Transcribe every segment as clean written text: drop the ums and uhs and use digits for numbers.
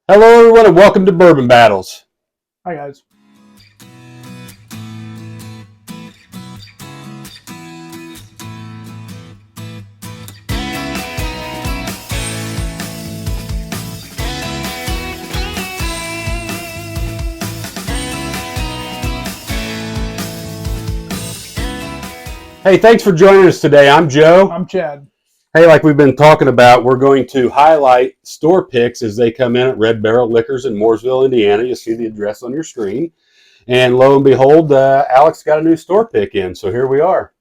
Hello, everyone, and welcome to Bourbon Battles. Hi, guys. Hey, thanks for joining us today. I'm Joe. I'm Chad. Hey, like we've been talking about, we're going to highlight store picks as they come in at Red Barrel Liquors in Mooresville, Indiana. You'll see the address on your screen. And lo and behold, Alex got a new store pick in, so here we are.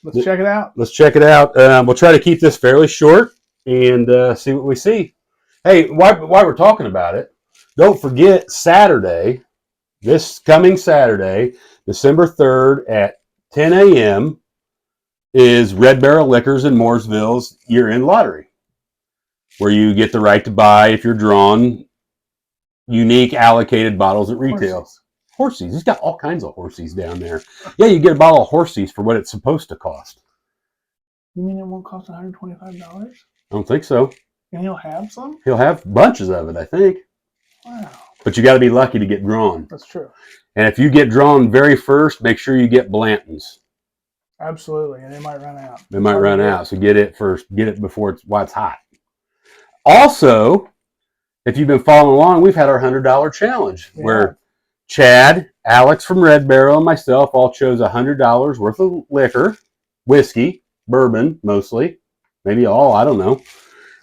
Let's check it out. Let's check it out. We'll try to keep this fairly short and see what we see. Hey, while we're talking about it, don't forget Saturday, this coming Saturday, December 3rd at 10 a.m., is Red Barrel Liquors in Mooresville's year-end lottery, where you get the right to buy, if you're drawn, unique allocated bottles at retail. Horsies. He's got all kinds of horsies down there. Yeah, you get a bottle of horsies for what it's supposed to cost. You mean it won't cost $125? I don't think so. And he'll have some? He'll have bunches of it, I think. Wow. But you got to be lucky to get drawn. That's true. And if you get drawn very first, make sure you get Blanton's. Absolutely, and they might run out. They might run out, so get it first. Get it before while it's hot. Also, if you've been following along, we've had our $100 challenge where Chad, Alex from Red Barrel, and myself all chose $100 worth of liquor, whiskey, bourbon mostly, maybe all, I don't know.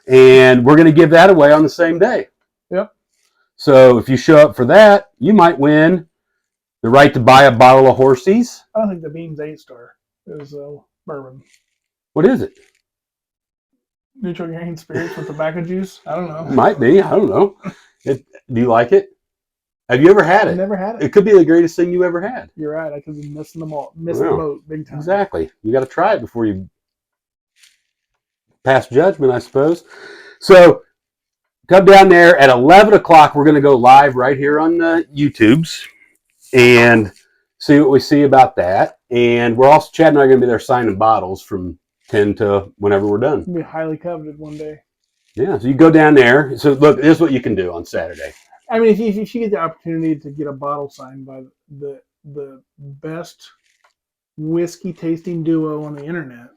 And we're going to give that away on the same day. Yep. So if you show up for that, you might win the right to buy a bottle of Horsies. I don't think the Beam's 8-star is bourbon. What is it? Neutral grain spirits with tobacco juice? I don't know. Might be. I don't know. Do you like it? Have you ever had it? I've never had it. It could be the greatest thing you ever had. You're right. I could be missing the boat big time. Exactly. You got to try it before you pass judgment, I suppose. So come down there at 11 o'clock. We're going to go live right here on the YouTubes and see what we see about that. And we're also, Chad and I are going to be there signing bottles from 10 to whenever we're done. It'll be highly coveted one day. Yeah, so you go down there. So look, this is what you can do on Saturday. I mean, if you get the opportunity to get a bottle signed by the best whiskey tasting duo on the internet,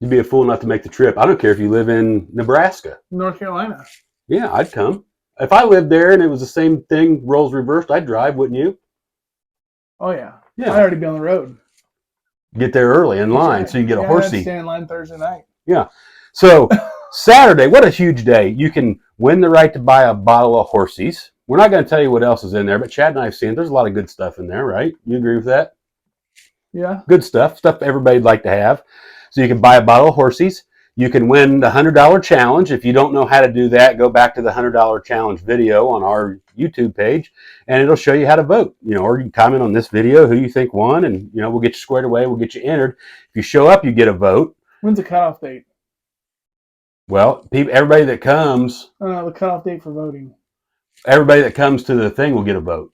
you'd be a fool not to make the trip. I don't care if you live in Nebraska. North Carolina. Yeah, I'd come. If I lived there and it was the same thing, roles reversed, I'd drive, wouldn't you? Oh, yeah. Yeah. I'd already be on the road. Get there early in line so you can get a horsey. I'd stand in line Thursday night. Yeah. So Saturday, what a huge day. You can win the right to buy a bottle of Horsies. We're not going to tell you what else is in there, but Chad and I have seen there's a lot of good stuff in there, right? You agree with that? Yeah. Good stuff everybody'd like to have. So you can buy a bottle of Horsies. You can win the $100 challenge. If you don't know how to do that, go back to the $100 challenge video on our YouTube page, and it'll show you how to vote. Or you can comment on this video who you think won, and we'll get you squared away. We'll get you entered. If you show up, you get a vote. When's the cutoff date? Well, everybody that comes. The cutoff date for voting. Everybody that comes to the thing will get a vote.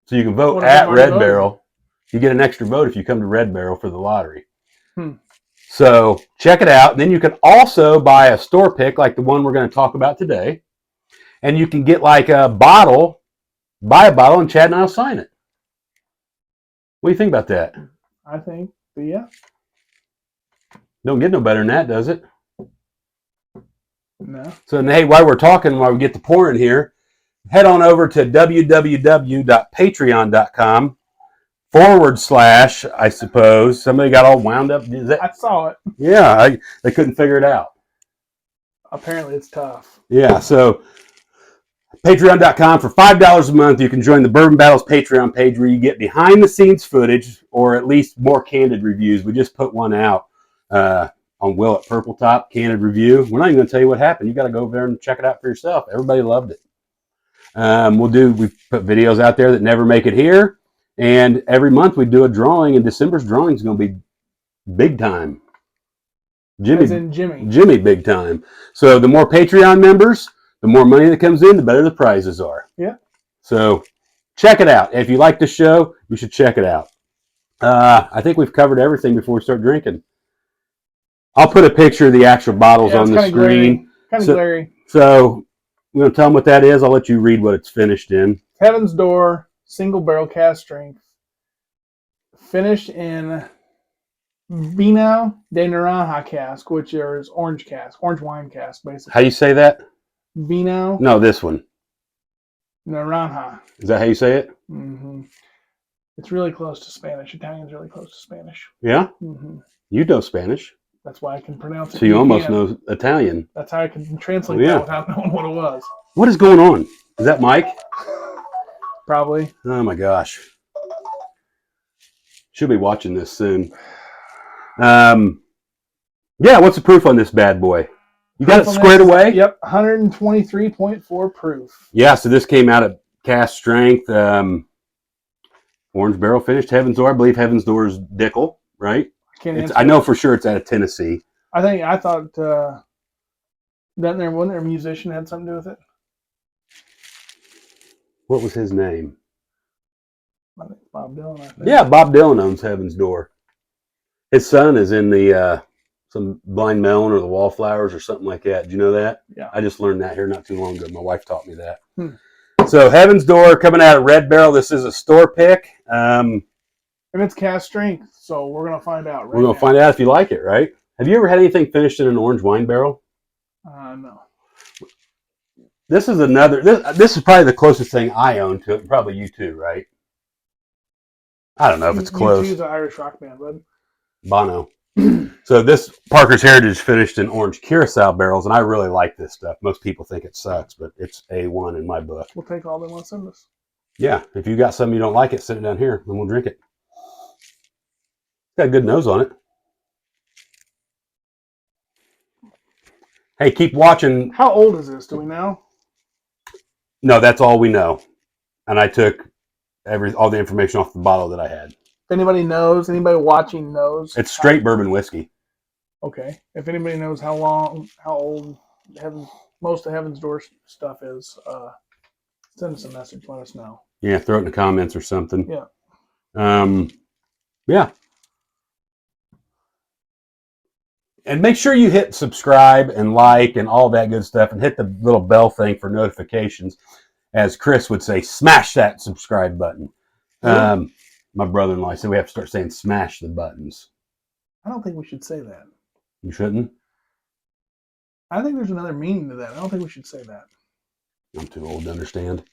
So you can vote at Red Barrel. You get an extra vote if you come to Red Barrel for the lottery. So check it out. Then you can also buy a store pick like the one we're going to talk about today. And you can get like a bottle, buy a bottle, and Chad and I will sign it. What do you think about that? I think, yeah. Don't get no better than that, does it? No. So, hey, while we get the pouring here, head on over to www.patreon.com/ I suppose. Somebody got all wound up. I saw it. Yeah, they couldn't figure it out. Apparently it's tough. Yeah, so patreon.com for $5 a month. You can join the Bourbon Battles Patreon page where you get behind the scenes footage or at least more candid reviews. We just put one out on Will at Purple Top, candid review. We're not even going to tell you what happened. You got to go over there and check it out for yourself. Everybody loved it. We've put videos out there that never make it here. And every month we do a drawing, and December's drawing is going to be big time. Jimmy big time. So the more Patreon members, the more money that comes in, the better the prizes are. Yeah. So check it out. If you like the show, you should check it out. I think we've covered everything before we start drinking. I'll put a picture of the actual bottles on the screen. Kind of glary. So You want to tell them what that is? I'll let you read what it's finished in. Heaven's Door single barrel cask strength, finished in Vino De Naranja cask, which is orange wine cask, basically. How do you say that? Vino. No, this one. Naranja. Is that how you say it? Mm-hmm. It's really close to Spanish. Italian's really close to Spanish. Yeah? Mm-hmm. You know Spanish. That's why I can pronounce it. So you almost know Italian. That's how I can translate that without knowing what it was. What is going on? Is that Mike? Probably. Oh my gosh. She'll be watching this soon. Yeah, what's the proof on this bad boy? You got it squared away? Yep, 123.4 proof. Yeah, so this came out of Cask Strength. Orange barrel finished. Heaven's Door. I believe Heaven's Door is Dickel, right? I know for sure it's out of Tennessee. I thought wasn't there a musician had something to do with it? What was his name? I think Bob Dylan, I think. Yeah, Bob Dylan owns Heaven's Door. His son is in the some Blind Melon or the Wallflowers or something like that. Did you know that? Yeah. I just learned that here not too long ago. My wife taught me that. So Heaven's Door coming out of Red Barrel. This is a store pick. And it's cask strength, so we're going to find out We're going to find out if you like it, right? Have you ever had anything finished in an orange wine barrel? No. This is another. This is probably the closest thing I own to it. Probably you too, right? I don't know if it's close. U2's an Irish rock band, bud. Bono. So this Parker's Heritage finished in orange Curacao barrels, and I really like this stuff. Most people think it sucks, but it's A1 in my book. We'll take all they want to send us. Yeah, if you got something you don't like it, sit it down here, and we'll drink it. It's got a good nose on it. Hey, keep watching. How old is this? Do we know? No, that's all we know. And I took all the information off the bottle that I had. If anybody knows, anybody watching knows. It's straight bourbon whiskey. Okay. If anybody knows how old most of Heaven's Door stuff is, send us a message. Let us know. Yeah, throw it in the comments or something. Yeah. Yeah. And make sure you hit subscribe and like and all that good stuff and hit the little bell thing for notifications. As Chris would say, smash that subscribe button. My brother-in-law said we have to start saying smash the buttons. I don't think we should say that. You shouldn't? I think there's another meaning to that. I don't think we should say that. I'm too old to understand.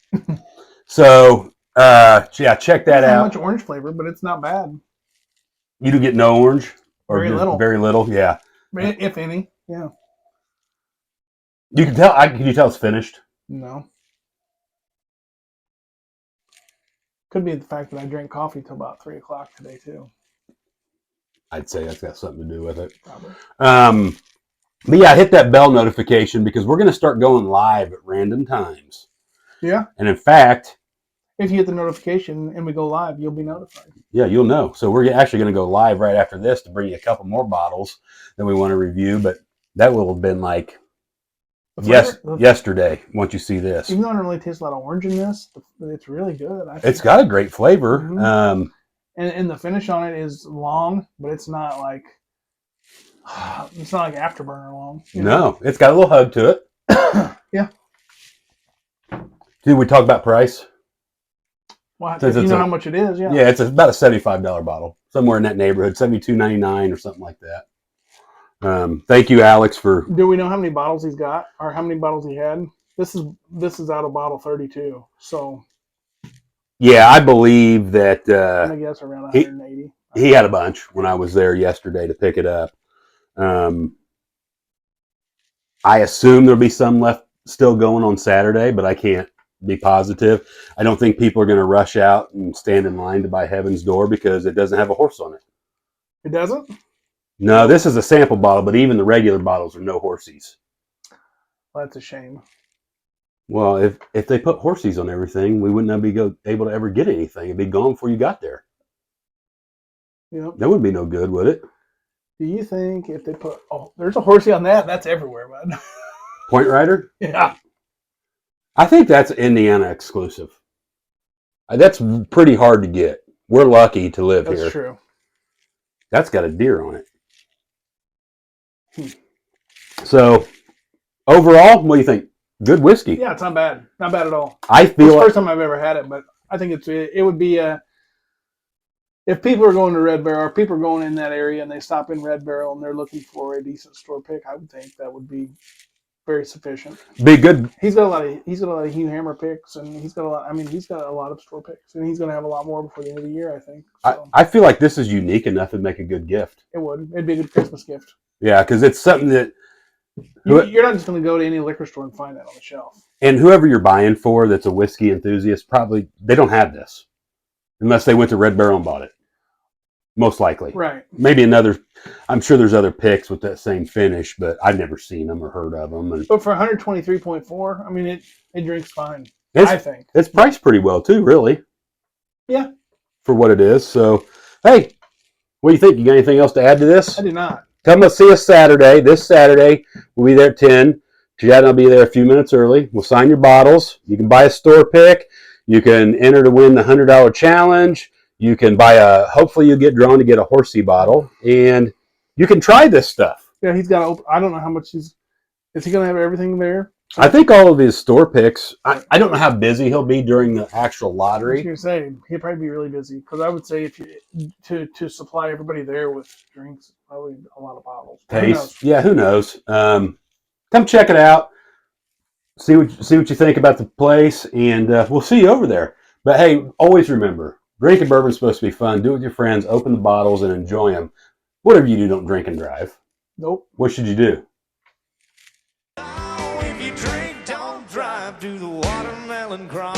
So, yeah, check that out. Not much orange flavor, but it's not bad. You do get no orange? Or very little. Very little, yeah. If any, yeah. You can tell. Can you tell it's finished? No. Could be the fact that I drank coffee till about 3 o'clock today too. I'd say that's got something to do with it. Probably. But yeah, hit that bell notification because we're going to start going live at random times. Yeah. And in fact, if you hit the notification and we go live, you'll be notified. Yeah, you'll know. So we're actually going to go live right after this to bring you a couple more bottles that we want to review. But that will have been like yesterday once you see this. Even though I don't really taste a lot of orange in this, it's really good. It's got a great flavor. Mm-hmm. And the finish on it is long, but it's not like afterburner long. No, it's got a little hug to it. Yeah. Did we talk about price? Well, if you know how much it is, yeah. Yeah, it's about a $75 bottle, somewhere in that neighborhood, $72.99 or something like that. Thank you, Alex, for. Do we know how many bottles he's got, or how many bottles he had? This is out of bottle 32. So. Yeah, I believe that. I guess around 180. He had a bunch when I was there yesterday to pick it up. I assume there'll be some left still going on Saturday, but I can't be positive. I don't think people are going to rush out and stand in line to buy Heaven's Door because it doesn't have a horse on it. It doesn't? No, this is a sample bottle, but even the regular bottles are no horsies. Well, that's a shame. Well, if they put horsies on everything, we wouldn't be able to ever get anything. It'd be gone before you got there. Yep. That wouldn't be no good, would it? Do you think if they put... Oh, there's a horsey on that. That's everywhere, bud. Point Rider? Yeah. I think that's Indiana exclusive. That's pretty hard to get. We're lucky to live here. That's true. That's got a deer on it. So, overall, what do you think? Good whiskey. Yeah, it's not bad. Not bad at all. I It's feel the like, first time I've ever had it, but I think it would be if people are going to Red Barrel or people are going in that area and they stop in Red Barrel and they're looking for a decent store pick, I would think that would be very sufficient. be good. He's got a lot of Hugh Hammer picks, and he's got a lot of store picks, and he's going to have a lot more before the end of the year, I think. So I feel like this is unique enough to make a good gift. it'd be a good Christmas gift. Yeah, because it's something that, You're not just going to go to any liquor store and find that on the shelf. and whoever you're buying for that's a whiskey enthusiast, probably they don't have this unless they went to Red Barrel and bought it. Most likely. Right. Maybe I'm sure there's other picks with that same finish, but I've never seen them or heard of them. And But for 123.4, I mean, it drinks fine, I think. it's priced pretty well too, really. Yeah. For what it is. So, hey, what do you think? You got anything else to add to this? I do not. Come and see us Saturday. This Saturday, we'll be there at 10. Chad and I'll be there a few minutes early. We'll sign your bottles. You can buy a store pick. You can enter to win the $100 challenge. You can hopefully you get drawn to get a Horsey bottle. And you can try this stuff. Yeah, he's got to I don't know how much is he going to have everything there? I think all of his store picks, I don't know how busy he'll be during the actual I was lottery. going to say, he'll probably be really busy, because I would say if you to supply everybody there with drinks, probably a lot of bottles. Taste. Yeah, who knows? Come check it out. See what you think about the place, and we'll see you over there. But hey, always remember, drinking bourbon is supposed to be fun. Do it with your friends. Open the bottles and enjoy them. Whatever you do, don't drink and drive. Nope. What should you do? If you drink, don't drive to the watermelon crawl.